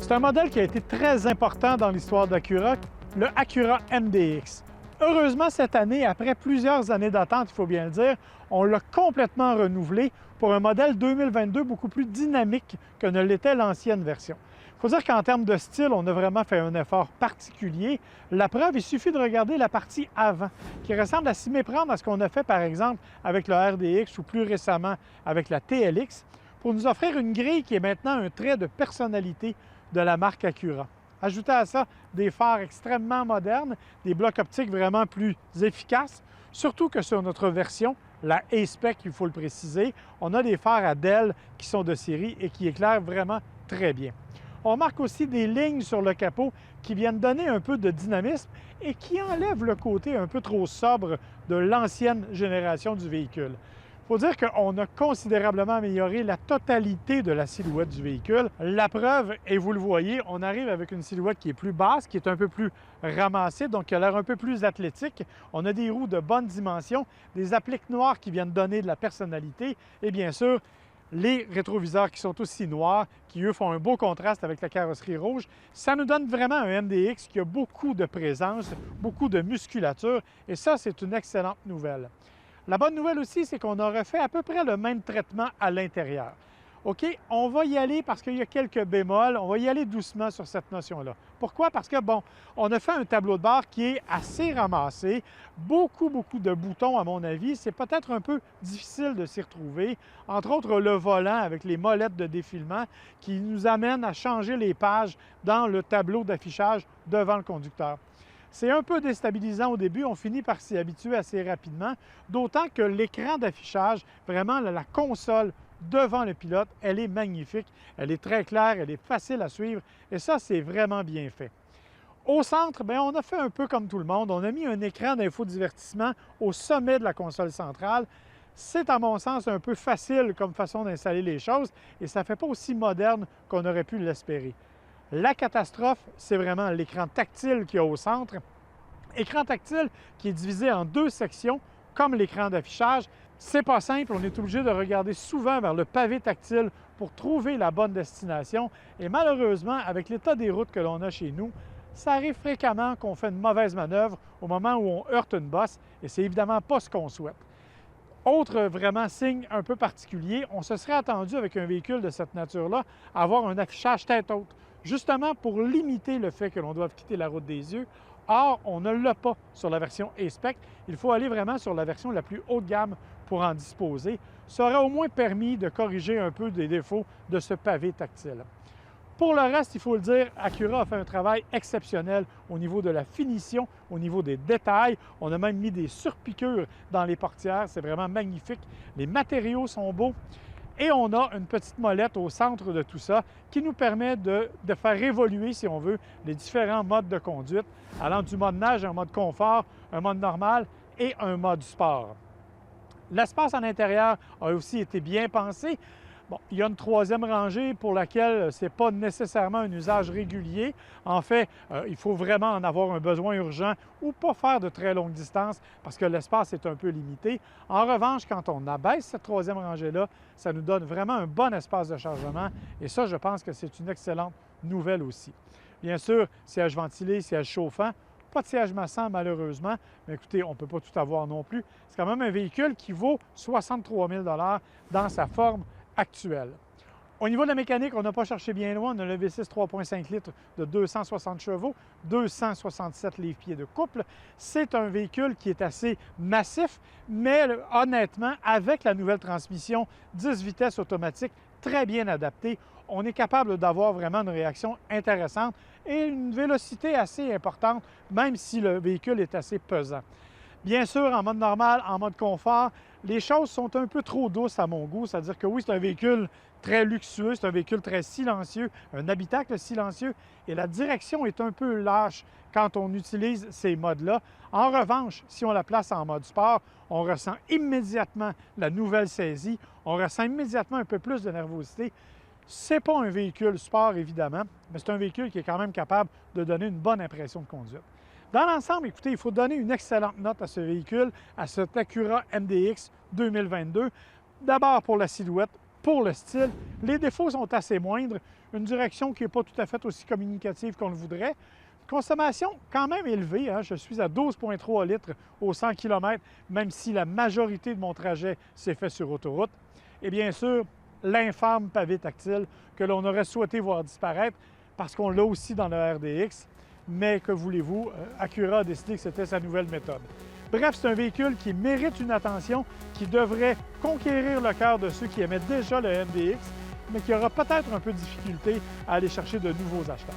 C'est un modèle qui a été très important dans l'histoire d'Acura, le Acura MDX. Heureusement, cette année, après plusieurs années d'attente, il faut bien le dire, on l'a complètement renouvelé pour un modèle 2022 beaucoup plus dynamique que ne l'était l'ancienne version. Il faut dire qu'en termes de style, on a vraiment fait un effort particulier. La preuve, il suffit de regarder la partie avant, qui ressemble à s'y méprendre à ce qu'on a fait, par exemple, avec le RDX ou plus récemment avec la TLX, pour nous offrir une grille qui est maintenant un trait de personnalité de la marque Acura. Ajoutez à ça des phares extrêmement modernes, des blocs optiques vraiment plus efficaces, surtout que sur notre version, la A-Spec, il faut le préciser, on a des phares à DEL qui sont de série et qui éclairent vraiment très bien. On remarque aussi des lignes sur le capot qui viennent donner un peu de dynamisme et qui enlèvent le côté un peu trop sobre de l'ancienne génération du véhicule. Il faut dire qu'on a considérablement amélioré la totalité de la silhouette du véhicule. La preuve, et vous le voyez, on arrive avec une silhouette qui est plus basse, qui est un peu plus ramassée, donc qui a l'air un peu plus athlétique. On a des roues de bonne dimension, des appliques noires qui viennent donner de la personnalité et bien sûr, les rétroviseurs qui sont aussi noirs, qui eux font un beau contraste avec la carrosserie rouge. Ça nous donne vraiment un MDX qui a beaucoup de présence, beaucoup de musculature et ça, c'est une excellente nouvelle. La bonne nouvelle aussi, c'est qu'on a refait à peu près le même traitement à l'intérieur. OK, on va y aller parce qu'il y a quelques bémols, on va y aller doucement sur cette notion-là. Pourquoi? Parce que, bon, on a fait un tableau de bord qui est assez ramassé, beaucoup de boutons à mon avis, c'est peut-être un peu difficile de s'y retrouver, entre autres le volant avec les molettes de défilement qui nous amènent à changer les pages dans le tableau d'affichage devant le conducteur. C'est un peu déstabilisant au début, on finit par s'y habituer assez rapidement, d'autant que l'écran d'affichage, vraiment la console devant le pilote, elle est magnifique, elle est très claire, elle est facile à suivre et ça, c'est vraiment bien fait. Au centre, bien, on a fait un peu comme tout le monde, on a mis un écran d'infodivertissement au sommet de la console centrale. C'est à mon sens un peu facile comme façon d'installer les choses et ça ne fait pas aussi moderne qu'on aurait pu l'espérer. La catastrophe, c'est vraiment l'écran tactile qu'il y a au centre. Écran tactile qui est divisé en deux sections, comme l'écran d'affichage. C'est pas simple, on est obligé de regarder souvent vers le pavé tactile pour trouver la bonne destination. Et malheureusement, avec l'état des routes que l'on a chez nous, ça arrive fréquemment qu'on fait une mauvaise manœuvre au moment où on heurte une bosse et c'est évidemment pas ce qu'on souhaite. Autre vraiment signe un peu particulier, on se serait attendu avec un véhicule de cette nature-là à avoir un affichage tête haute, justement pour limiter le fait que l'on doive quitter la route des yeux. Or, on ne l'a pas sur la version A-Spec. Il faut aller vraiment sur la version la plus haut de gamme pour en disposer. Ça aurait au moins permis de corriger un peu des défauts de ce pavé tactile. Pour le reste, il faut le dire, Acura a fait un travail exceptionnel au niveau de la finition, au niveau des détails. On a même mis des surpiqûres dans les portières. C'est vraiment magnifique. Les matériaux sont beaux. Et on a une petite molette au centre de tout ça qui nous permet de faire évoluer, si on veut, les différents modes de conduite, allant du mode nage à un mode confort, un mode normal et un mode sport. L'espace à l'intérieur a aussi été bien pensé. Bon, il y a une troisième rangée pour laquelle ce n'est pas nécessairement un usage régulier. En fait, il faut vraiment en avoir un besoin urgent ou pas faire de très longues distances parce que l'espace est un peu limité. En revanche, quand on abaisse cette troisième rangée-là, ça nous donne vraiment un bon espace de chargement et ça, je pense que c'est une excellente nouvelle aussi. Bien sûr, siège ventilé, siège chauffant, pas de siège massant malheureusement, mais écoutez, on ne peut pas tout avoir non plus. C'est quand même un véhicule qui vaut 63 000 $ dans sa forme actuelle. Au niveau de la mécanique, on n'a pas cherché bien loin. On a le V6 3,5 litres de 260 chevaux, 267 livres-pieds de couple. C'est un véhicule qui est assez massif, mais honnêtement, avec la nouvelle transmission 10 vitesses automatique très bien adaptée, on est capable d'avoir vraiment une réaction intéressante et une vélocité assez importante, même si le véhicule est assez pesant. Bien sûr, en mode normal, en mode confort, les choses sont un peu trop douces à mon goût. C'est-à-dire que oui, c'est un véhicule très luxueux, c'est un véhicule très silencieux, un habitacle silencieux, et la direction est un peu lâche quand on utilise ces modes-là. En revanche, si on la place en mode sport, on ressent immédiatement la nouvelle saisie, on ressent immédiatement un peu plus de nervosité. Ce n'est pas un véhicule sport, évidemment, mais c'est un véhicule qui est quand même capable de donner une bonne impression de conduite. Dans l'ensemble, écoutez, il faut donner une excellente note à ce véhicule, à cet Acura MDX 2022. D'abord pour la silhouette pour le style. Les défauts sont assez moindres, une direction qui n'est pas tout à fait aussi communicative qu'on le voudrait. Consommation quand même élevée, hein? Je suis à 12,3 litres au 100 km, même si la majorité de mon trajet s'est fait sur autoroute. Et bien sûr, l'infâme pavé tactile que l'on aurait souhaité voir disparaître parce qu'on l'a aussi dans le RDX, mais que voulez-vous, Acura a décidé que c'était sa nouvelle méthode. Bref, c'est un véhicule qui mérite une attention, qui devrait conquérir le cœur de ceux qui aimaient déjà le MDX, mais qui aura peut-être un peu de difficulté à aller chercher de nouveaux acheteurs.